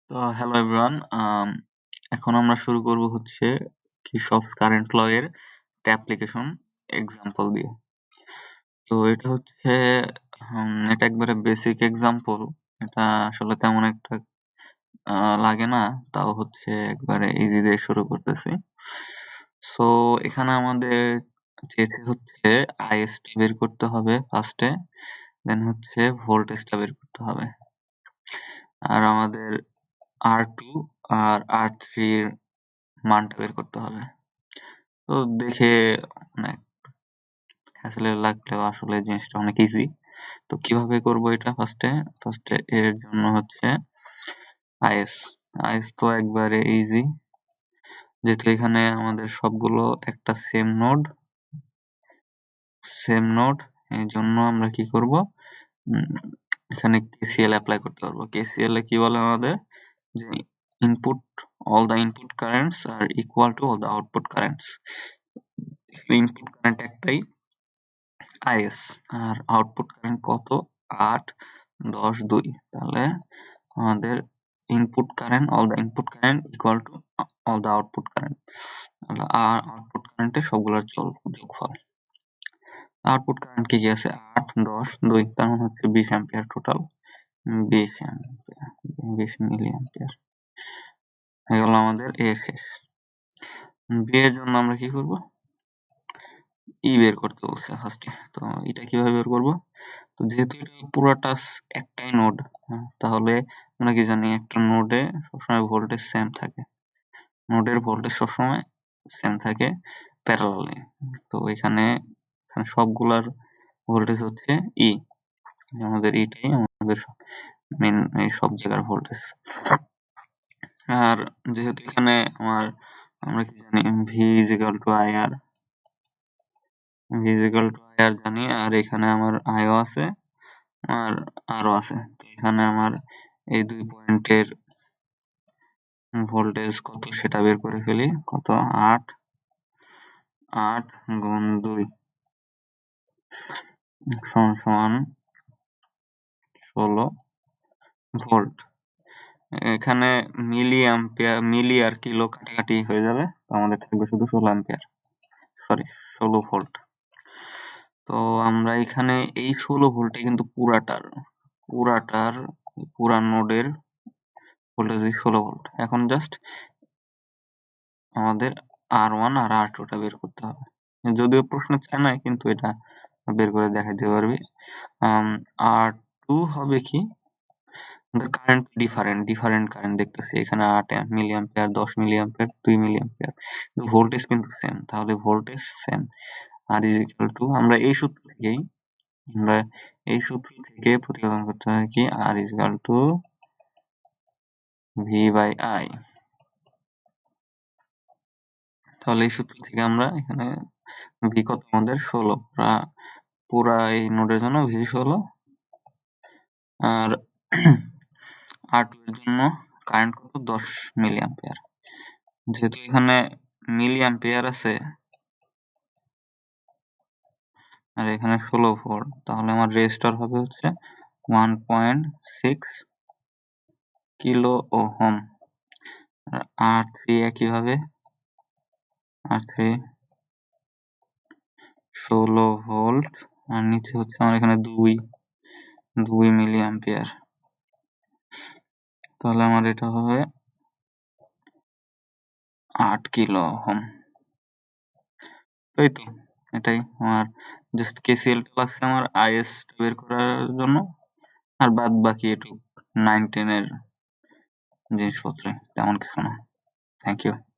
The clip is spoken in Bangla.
তো হ্যালো এভরিওয়ান, এখন আমরা শুরু করব হচ্ছে কির্চফ কারেন্ট ল এর একটা অ্যাপ্লিকেশন এক্সাম্পল দিয়ে। তো এটা হচ্ছে এটা একবারে বেসিক এক্সাম্পল। এটা আসলে তেমন একটা লাগে না, তাও হচ্ছে একবারে ইজি দিয়ে শুরু করতেছি। সো এখানে আমাদের চেয়েছে হচ্ছে আইএসটা বের করতে হবে ফার্স্টে, দেন হচ্ছে ভোল্টেজটা বের করতে হবে, আর আমাদের R2 আর R3 এর মানটা বের করতে হবে। তো দেখে অনেক হ্যাসেল লাগলেও আসলে জিনিসটা অনেক ইজি। তো কিভাবে করব এটা? ফার্স্টে এর জন্য হচ্ছে আইএস তো একবারে ইজি, যেহেতু এখানে আমাদের সবগুলো একটা সেম নোড, এই জন্য আমরা কি করব, এখানে KCL অ্যাপ্লাই করতে পারবো। KCL এ কি বলে আমাদের, যে input all the input currents are equal to all the output currents. Input current একটাই IS, আর আউটপুট কারেন্ট কত, 8, 10, 2। তাহলে আমাদের input current all the input current equal to all the output current, তাহলে আউটপুট কারেন্টের সবগুলোর যোগফল। আউটপুট কারেন্ট কি আছে, 8, 10, 2, তার মানে হচ্ছে 20 অ্যাম্পিয়ার টোটাল, 20 মিলি অ্যাম্পিয়ার হয়ে গেল আমাদের এ শেষ। বি এর জন্য আমরা কি করব, ই বের করতে বলছে ফার্স্টে। তো এটা কিভাবে বের করব, তো যেহেতু এটা পুরোটা একটাই নোড, তাহলে আমরা কি জানি একটা নোডে সবসময় ভোল্টেজ সেম থাকে, নোডের ভোল্টেজ সবসময় সেম থাকে প্যারালালি। তো এখানে সবগুলার ভোল্টেজ হচ্ছে ই, আমাদের এটাই আমাদের মেন এই সব জায়গার ভোল্টেজ। আর যেহেতু এখানে আমরা কি জানি V is equal two IR, জানি, আর এখানে আমার আইও আছে আর আরও আছে। তো এখানে আমার এই 2 পয়েন্টের ভোল্টেজ কত সেটা বের করে ফেলি। কত, 8 গুণ 2 সমান 16 ভোল্ট। এখানে মিলি আর কিলো কাটাকাটি হয়ে যাবে, তো আমাদের থাকবে শুধু 16 ভোল্ট। তো আমরা এখানে এই 16 ভোল্টে কিন্তু পুরা নোডের ভোল্টেজ 16 ভোল্ট। এখন জাস্ট আমাদের R1 আর R2 টা বের করতে হবে, যদিও প্রশ্ন চায় না, কিন্তু এটা বের করে দেখাইতে পারবি। R2 হবে কি, কারেন্ট ডিফারেন্ট কারেন্ট দেখতেছি এখানে, 8 milli ampere, 10 milli ampere, 2 milli ampere, voltage কিন্তু সেম। তাহলে voltage same, R is equal to, আমরা এই সূত্র থেকে প্রতিপাদন করতে হয় কি, R is equal to V by I. তাহলে এই সূত্র থেকে আমরা এখানে ভি কত আমাদের 16, পুরা এই নোডের জন্য ভি 16, আর R2 এর জন্য কারেন্ট কত, 10 মিলি অ্যাম্পিয়ার। যেহেতু এখানে মিলি অ্যাম্পিয়ার আছে আর এখানে 16 ভোল্ট, তাহলে আমার রেজিস্টার হবে হচ্ছে 1.6 কিলো ওহম। R3 একইভাবে, R3 16 ভোল্ট, আর নিচে হচ্ছে আমার এখানে 2 মিলি অ্যাম্পিয়ার। তাহলে আমার এটা হবে 8 কিলো ওহম। এই তো এটাই আমার জাস্ট KCL লাগছে আমার IS বের করার জন্য, আর বাদ বাকি একটু 9-10 এর জিনিসপত্র, তেমন কিছু না। Thank you.